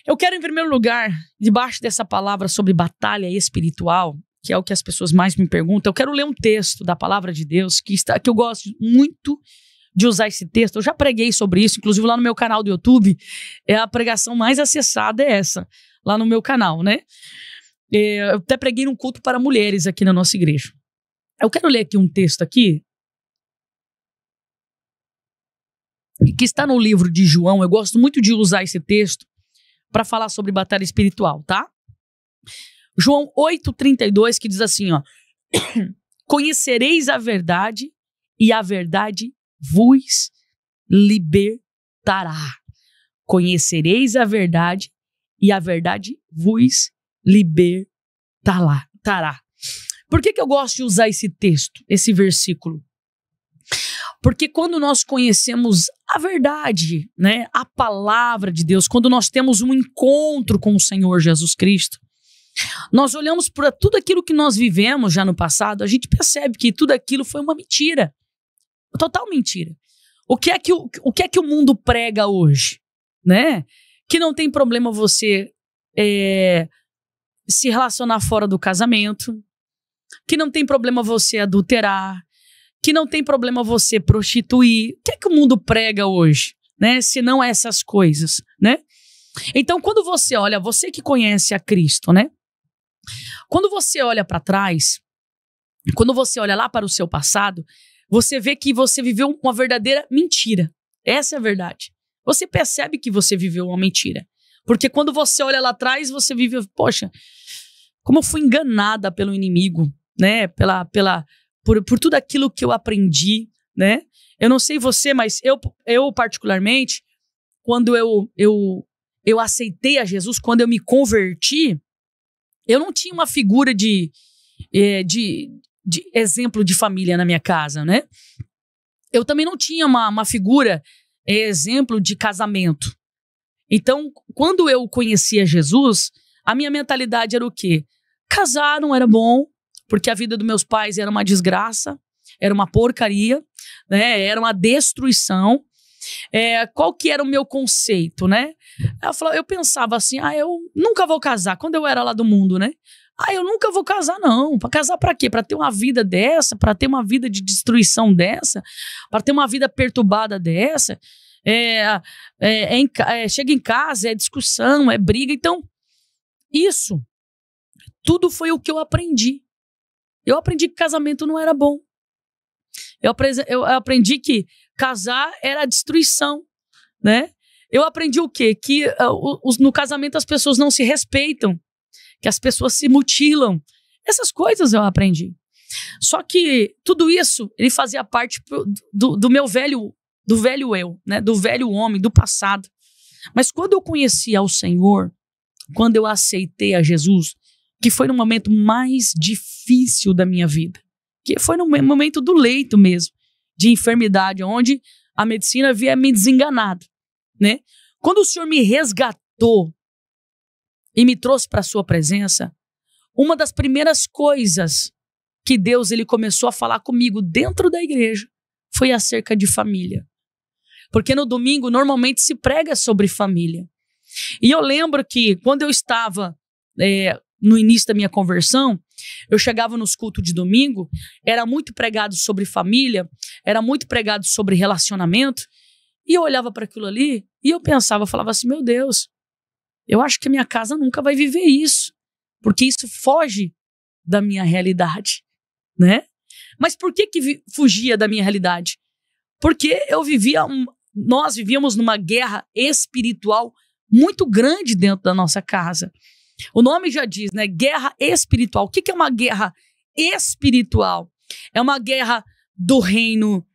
Eu quero, em primeiro lugar, debaixo dessa palavra sobre batalha espiritual, que é o que as pessoas mais me perguntam, eu quero ler um texto da palavra de Deus que eu gosto muito de usar esse texto. Eu já preguei sobre isso, inclusive lá no meu canal do YouTube, a pregação mais acessada é essa, lá no meu canal, né? Eu até preguei num culto para mulheres aqui na nossa igreja. Eu quero ler aqui um texto aqui, que está no livro de João. Eu gosto muito de usar esse texto para falar sobre batalha espiritual, tá? João 8,32, que diz assim, ó: conhecereis a verdade e a verdade vos libertará. Conhecereis a verdade e a verdade vos libertará. Por que eu gosto de usar esse texto, esse versículo? Porque quando nós conhecemos a verdade, né, a palavra de Deus, quando nós temos um encontro com o Senhor Jesus Cristo, nós olhamos para tudo aquilo que nós vivemos já no passado, a gente percebe que tudo aquilo foi uma mentira. Total mentira. O que é que o mundo prega hoje? Né? Que não tem problema você se relacionar fora do casamento, que não tem problema você adulterar, que não tem problema você prostituir. O que é que o mundo prega hoje, né? Se não essas coisas, né? Então, quando você olha, você que conhece a Cristo, né? Quando você olha para trás, quando você olha lá para o seu passado, você vê que você viveu uma verdadeira mentira. Essa é a verdade. Você percebe que você viveu uma mentira. Porque quando você olha lá atrás, você vive, poxa, como eu fui enganada pelo inimigo, né? Por tudo aquilo que eu aprendi, né? Eu não sei você, mas eu particularmente, quando eu aceitei a Jesus, quando eu me converti, eu não tinha uma figura de exemplo de família na minha casa, né? Eu também não tinha uma figura, exemplo de casamento. Então, quando eu conhecia Jesus, a minha mentalidade era o quê? Casar não era bom, porque a vida dos meus pais era uma desgraça, era uma porcaria, né? Era uma destruição. Qual que era o meu conceito, né? Eu pensava assim, eu nunca vou casar, quando eu era lá do mundo, né? Eu nunca vou casar, não. Para casar para quê? Para ter uma vida dessa? Para ter uma vida de destruição dessa? Para ter uma vida perturbada dessa? Chega em casa, é discussão, é briga. Então, isso tudo foi o que eu aprendi. Eu aprendi que casamento não era bom. Eu aprendi que casar era destruição, né? Eu aprendi o quê? Que no casamento as pessoas não se respeitam, que as pessoas se mutilam. Essas coisas eu aprendi. Só que tudo isso, ele fazia parte do meu velho eu, né? Do velho homem, do passado. Mas quando eu conheci ao Senhor, quando eu aceitei a Jesus, que foi no momento mais difícil da minha vida, que foi no momento do leito mesmo, de enfermidade, onde a medicina havia me desenganado, né? Quando o Senhor me resgatou e me trouxe para a sua presença, uma das primeiras coisas que Deus ele começou a falar comigo dentro da igreja foi acerca de família. Porque no domingo normalmente se prega sobre família. E eu lembro que quando eu estava no início da minha conversão, eu chegava nos cultos de domingo, era muito pregado sobre família, era muito pregado sobre relacionamento, e eu olhava para aquilo ali e eu pensava, eu falava assim, meu Deus, eu acho que a minha casa nunca vai viver isso, porque isso foge da minha realidade, né? Mas por que fugia da minha realidade? Porque nós vivíamos numa guerra espiritual muito grande dentro da nossa casa. O nome já diz, né? Guerra espiritual. O que é uma guerra espiritual? É uma guerra do reino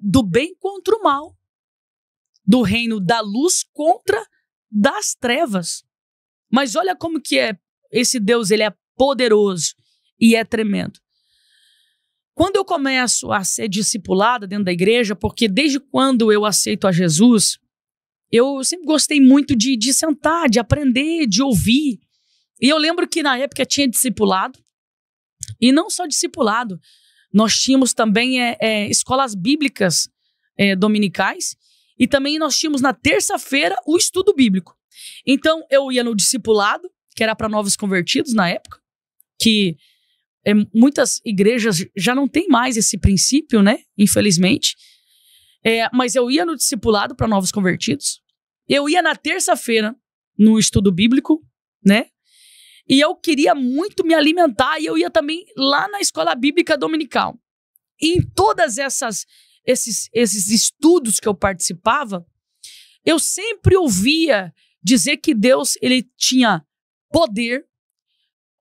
do bem contra o mal, do reino da luz contra das trevas. Mas olha como que esse Deus, ele é poderoso e é tremendo. Quando eu começo a ser discipulada dentro da igreja, porque desde quando eu aceito a Jesus, eu sempre gostei muito de sentar, de aprender, de ouvir. E eu lembro que na época tinha discipulado, e não só discipulado, nós tínhamos também escolas bíblicas dominicais, e também nós tínhamos na terça-feira o estudo bíblico. Então, eu ia no discipulado, que era para novos convertidos na época, que muitas igrejas já não tem mais esse princípio, né? Infelizmente. Mas eu ia no discipulado para novos convertidos. Eu ia na terça-feira no estudo bíblico, né? E eu queria muito me alimentar, e eu ia também lá na escola bíblica dominical. E em todas esses estudos que eu participava, eu sempre ouvia dizer que Deus, ele tinha poder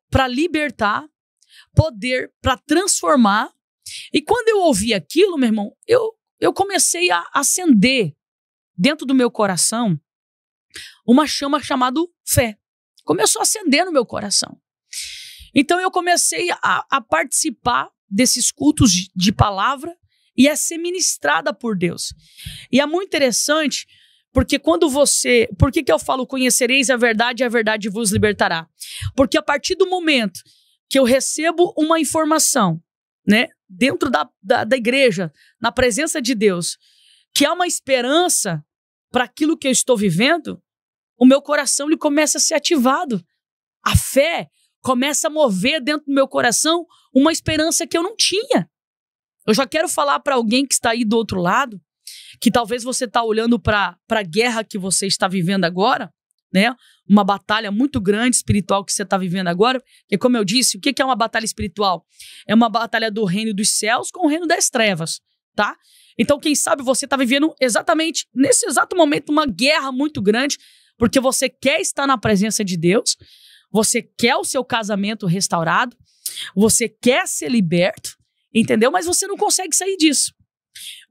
para libertar, poder para transformar. E quando eu ouvi aquilo, meu irmão, eu comecei a acender dentro do meu coração uma chama chamada fé. Começou a acender no meu coração. Então eu comecei a participar desses cultos de palavra e a ser ministrada por Deus. E é muito interessante, porque quando você... Por que eu falo conhecereis a verdade vos libertará? Porque a partir do momento que eu recebo uma informação, né, dentro da igreja, na presença de Deus, que há uma esperança para aquilo que eu estou vivendo, o meu coração ele começa a ser ativado. A fé começa a mover dentro do meu coração uma esperança que eu não tinha. Eu já quero falar para alguém que está aí do outro lado, que talvez você está olhando para a guerra que você está vivendo agora, né? Uma batalha muito grande espiritual que você está vivendo agora. Porque, como eu disse, o que é uma batalha espiritual? É uma batalha do reino dos céus com o reino das trevas, tá? Então, quem sabe você está vivendo exatamente, nesse exato momento, uma guerra muito grande, porque você quer estar na presença de Deus, você quer o seu casamento restaurado, você quer ser liberto, entendeu? Mas você não consegue sair disso.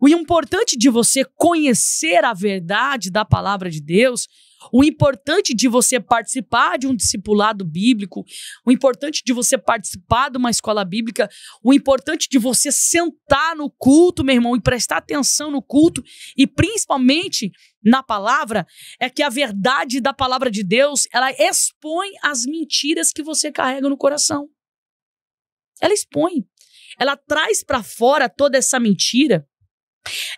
O importante de você conhecer a verdade da palavra de Deus, o importante de você participar de um discipulado bíblico, o importante de você participar de uma escola bíblica, o importante de você sentar no culto, meu irmão, e prestar atenção no culto, e principalmente na palavra, é que a verdade da palavra de Deus, ela expõe as mentiras que você carrega no coração. Ela expõe. Ela traz para fora toda essa mentira.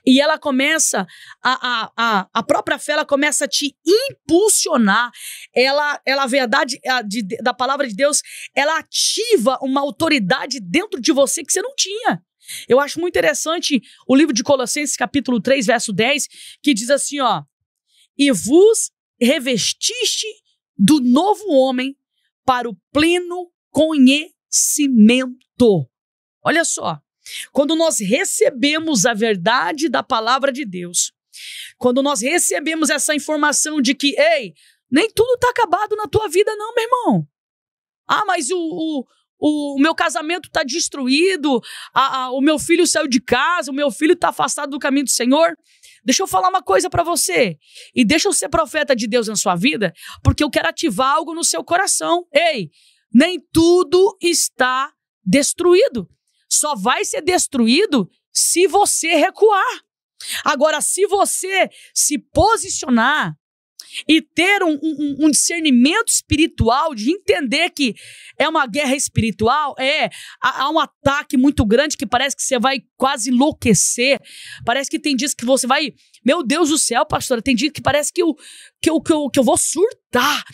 E ela começa, a própria fé, ela começa a te impulsionar. A verdade da palavra de Deus, ela ativa uma autoridade dentro de você que você não tinha. Eu acho muito interessante o livro de Colossenses, capítulo 3, verso 10, que diz assim, ó: e vos revestiste do novo homem para o pleno conhecimento. Olha só. Quando nós recebemos a verdade da palavra de Deus, quando nós recebemos essa informação de que, ei, nem tudo está acabado na tua vida não, meu irmão. Ah, mas o meu casamento está destruído, o meu filho saiu de casa, o meu filho está afastado do caminho do Senhor. Deixa eu falar uma coisa para você, e deixa eu ser profeta de Deus na sua vida, porque eu quero ativar algo no seu coração. Ei, nem tudo está destruído. Só vai ser destruído se você recuar. Agora, se você se posicionar e ter um discernimento espiritual, de entender que é uma guerra espiritual, há um ataque muito grande que parece que você vai quase enlouquecer, parece que tem dias que você vai, meu Deus do céu, pastora, tem dias que parece que eu vou surtar.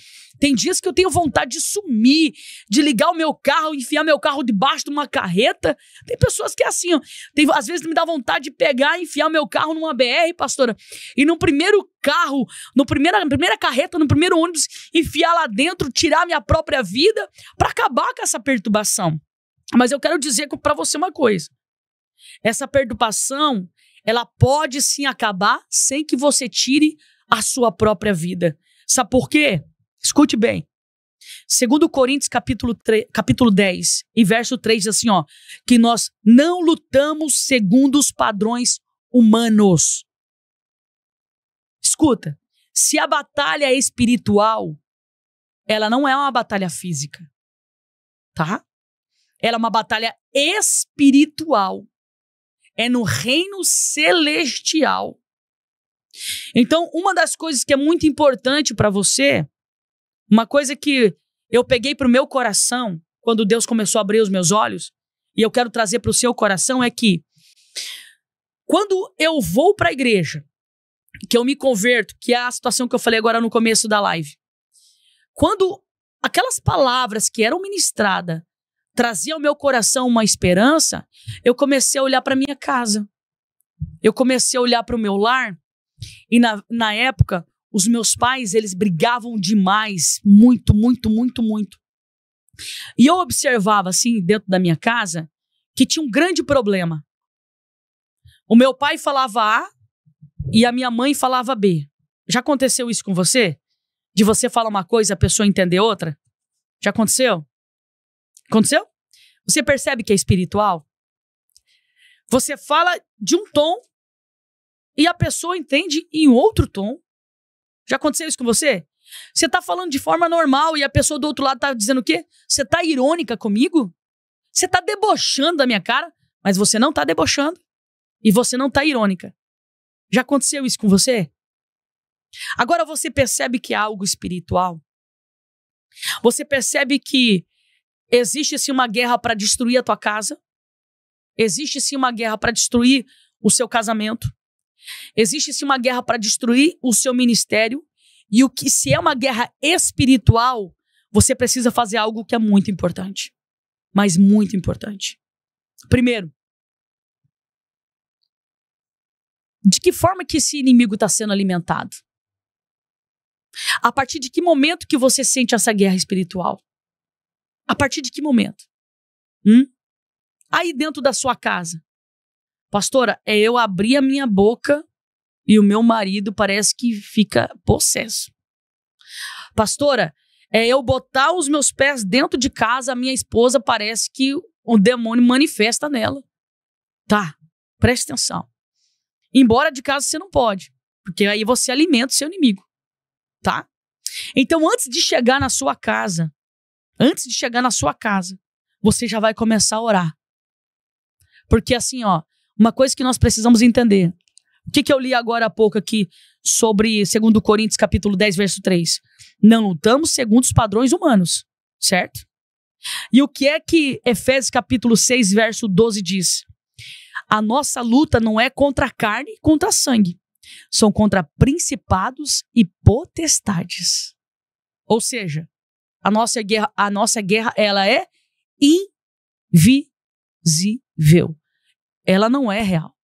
Tem dias que eu tenho vontade de sumir, de ligar o meu carro, enfiar meu carro debaixo de uma carreta. Tem pessoas que é assim, ó. Às vezes me dá vontade de pegar e enfiar meu carro numa BR, pastora, e no primeiro carro, na primeira carreta, no primeiro ônibus, enfiar lá dentro, tirar minha própria vida para acabar com essa perturbação. Mas eu quero dizer para você uma coisa. Essa perturbação, ela pode sim acabar sem que você tire a sua própria vida. Sabe por quê? Escute bem. 2 Coríntios capítulo 10 e verso 3 diz assim, ó, que nós não lutamos segundo os padrões humanos. Escuta, se a batalha é espiritual, ela não é uma batalha física, tá? Ela é uma batalha espiritual. É no reino celestial. Então, uma das coisas que é muito importante para você, uma coisa que eu peguei para o meu coração, quando Deus começou a abrir os meus olhos, e eu quero trazer para o seu coração, é que quando eu vou para a igreja, que eu me converto, que é a situação que eu falei agora no começo da live. Quando aquelas palavras que eram ministradas traziam ao meu coração uma esperança, eu comecei a olhar para minha casa. Eu comecei a olhar para o meu lar. E na época, os meus pais, eles brigavam demais. Muito, muito, muito, muito. E eu observava, assim, dentro da minha casa, que tinha um grande problema. O meu pai falava A e a minha mãe falava B. Já aconteceu isso com você? De você falar uma coisa e a pessoa entender outra? Já aconteceu? Aconteceu? Você percebe que é espiritual? Você fala de um tom e a pessoa entende em outro tom. Já aconteceu isso com você? Você tá falando de forma normal e a pessoa do outro lado tá dizendo o quê? Você tá irônica comigo? Você tá debochando da minha cara? Mas você não tá debochando. E você não tá irônica. Já aconteceu isso com você? Agora você percebe que é algo espiritual? Você percebe que existe sim uma guerra para destruir a tua casa? Existe sim uma guerra para destruir o seu casamento? Existe sim uma guerra para destruir o seu ministério? E o que, se é uma guerra espiritual, você precisa fazer algo que é muito importante. Mas muito importante. Primeiro, de que forma que esse inimigo está sendo alimentado? A partir de que momento que você sente essa guerra espiritual? A partir de que momento? Aí dentro da sua casa. Pastora, é eu abrir a minha boca e o meu marido parece que fica possesso. Pastora, é eu botar os meus pés dentro de casa, a minha esposa parece que o demônio manifesta nela. Tá, preste atenção. Embora de casa você não pode, porque aí você alimenta o seu inimigo. Tá? Então antes de chegar na sua casa, você já vai começar a orar. Porque assim, ó, uma coisa que nós precisamos entender. O que eu li agora há pouco aqui sobre 2 Coríntios capítulo 10, verso 3. Não lutamos segundo os padrões humanos, certo? E o que é que Efésios capítulo 6, verso 12 diz? A nossa luta não é contra a carne e contra a sangue. São contra principados e potestades. Ou seja, a nossa guerra ela é invisível. Ela não é real.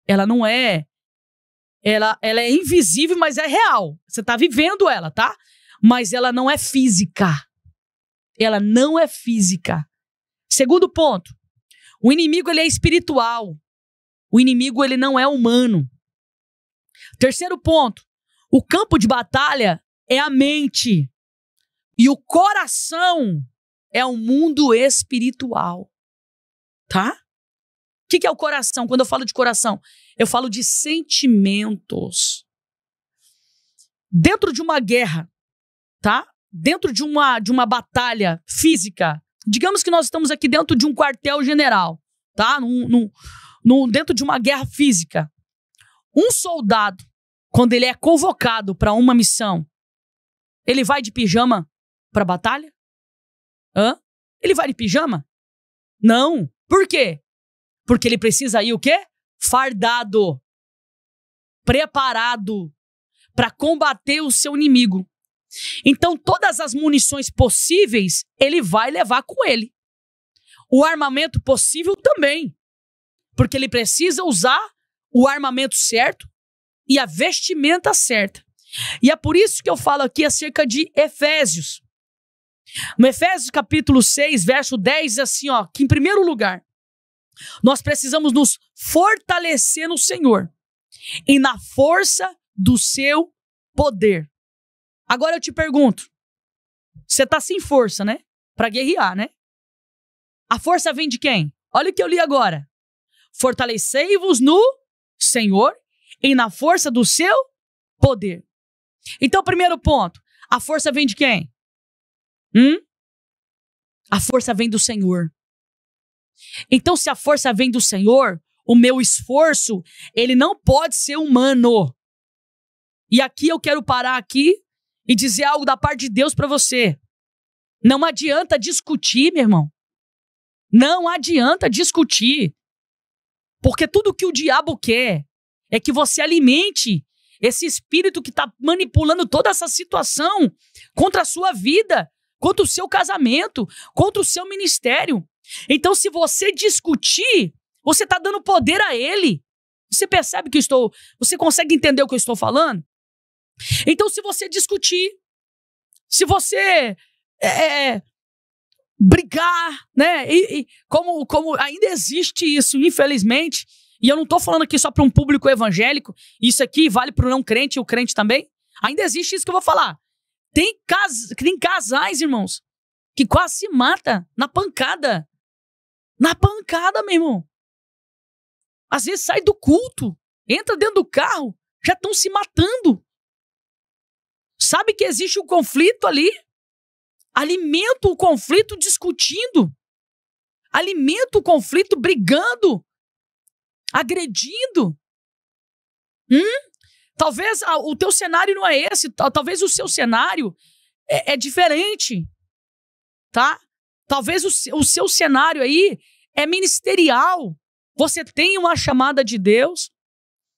Ela não é... Ela é invisível, mas é real. Você está vivendo ela, tá? Mas ela não é física. Ela não é física. Segundo ponto. O inimigo, ele é espiritual. O inimigo, ele não é humano. Terceiro ponto. O campo de batalha é a mente. E o coração é o mundo espiritual. Tá? O que é o coração? Quando eu falo de coração, eu falo de sentimentos. Dentro de uma guerra, tá? Dentro de uma batalha física, digamos que nós estamos aqui dentro de um quartel-general, tá? Dentro de uma guerra física. Um soldado, quando ele é convocado para uma missão, ele vai de pijama para a batalha? Ele vai de pijama? Não. Por quê? Porque ele precisa ir o quê? Fardado. Preparado para combater o seu inimigo. Então, todas as munições possíveis, ele vai levar com ele. O armamento possível também. Porque ele precisa usar o armamento certo e a vestimenta certa. E é por isso que eu falo aqui acerca de Efésios. No Efésios capítulo 6, verso 10, assim, ó, que em primeiro lugar, nós precisamos nos fortalecer no Senhor e na força do seu poder. Agora eu te pergunto, você tá sem força, né? Para guerrear, né? A força vem de quem? Olha o que eu li agora. Fortalecei-vos no Senhor e na força do seu poder. Então, primeiro ponto, a força vem de quem? A força vem do Senhor. Então, se a força vem do Senhor, o meu esforço, ele não pode ser humano. E aqui eu quero parar aqui e dizer algo da parte de Deus para você. Não adianta discutir, meu irmão. Não adianta discutir. Porque tudo que o diabo quer é que você alimente esse espírito que está manipulando toda essa situação contra a sua vida, contra o seu casamento, contra o seu ministério. Então, se você discutir, você está dando poder a ele. Você percebe que você consegue entender o que eu estou falando? Então, se você discutir, se você brigar, né? E como ainda existe isso, infelizmente, e eu não estou falando aqui só para um público evangélico, isso aqui vale para o não crente e o crente também, ainda existe isso que eu vou falar. Tem casais, irmãos, que quase se mata na pancada. Na pancada, meu irmão. Às vezes sai do culto, entra dentro do carro, já estão se matando. Sabe que existe um conflito ali? Alimenta o conflito discutindo. Alimenta o conflito brigando. Agredindo. Talvez o teu cenário não é esse. Talvez o seu cenário é diferente. Tá? Talvez o seu cenário aí é ministerial. Você tem uma chamada de Deus.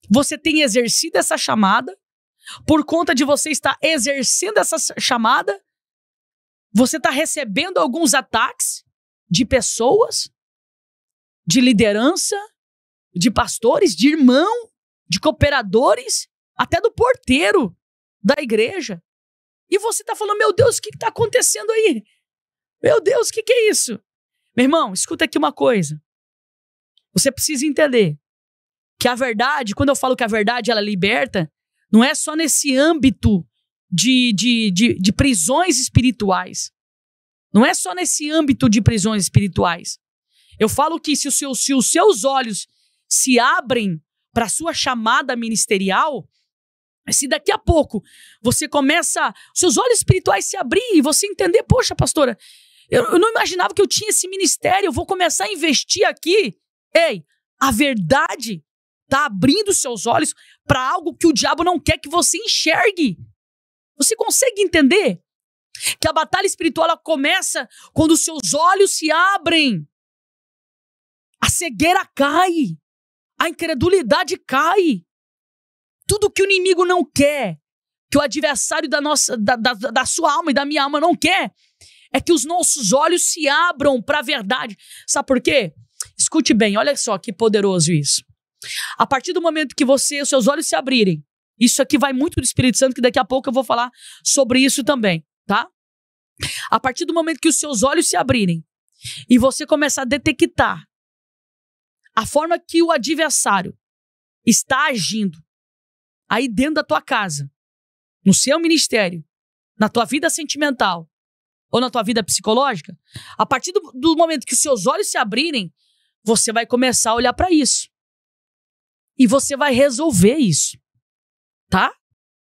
Você tem exercido essa chamada. Por conta de você estar exercendo essa chamada, você está recebendo alguns ataques de pessoas, de liderança, de pastores, de irmão, de cooperadores, até do porteiro da igreja. E você está falando, meu Deus, o que está acontecendo aí? Meu Deus, o que é isso? Meu irmão, escuta aqui uma coisa. Você precisa entender que a verdade, quando eu falo que a verdade ela liberta, não é só nesse âmbito de prisões espirituais. Não é só nesse âmbito de prisões espirituais. Eu falo que se os seus olhos se abrem para a sua chamada ministerial, se daqui a pouco você começa, seus olhos espirituais se abrir e você entender, poxa, pastora, eu não imaginava que eu tinha esse ministério, eu vou começar a investir aqui. Ei, a verdade está abrindo seus olhos para algo que o diabo não quer que você enxergue. Você consegue entender que a batalha espiritual ela começa quando os seus olhos se abrem? A cegueira cai, a incredulidade cai. Tudo que o inimigo não quer, que o adversário da sua alma e da minha alma não quer, é que os nossos olhos se abram para a verdade. Sabe por quê? Escute bem, olha só que poderoso isso. A partir do momento que os seus olhos se abrirem, isso aqui vai muito do Espírito Santo, que daqui a pouco eu vou falar sobre isso também, tá? A partir do momento que os seus olhos se abrirem e você começar a detectar a forma que o adversário está agindo aí dentro da tua casa, no seu ministério, na tua vida sentimental ou na tua vida psicológica, a partir do momento que os seus olhos se abrirem, você vai começar a olhar para isso. E você vai resolver isso, tá?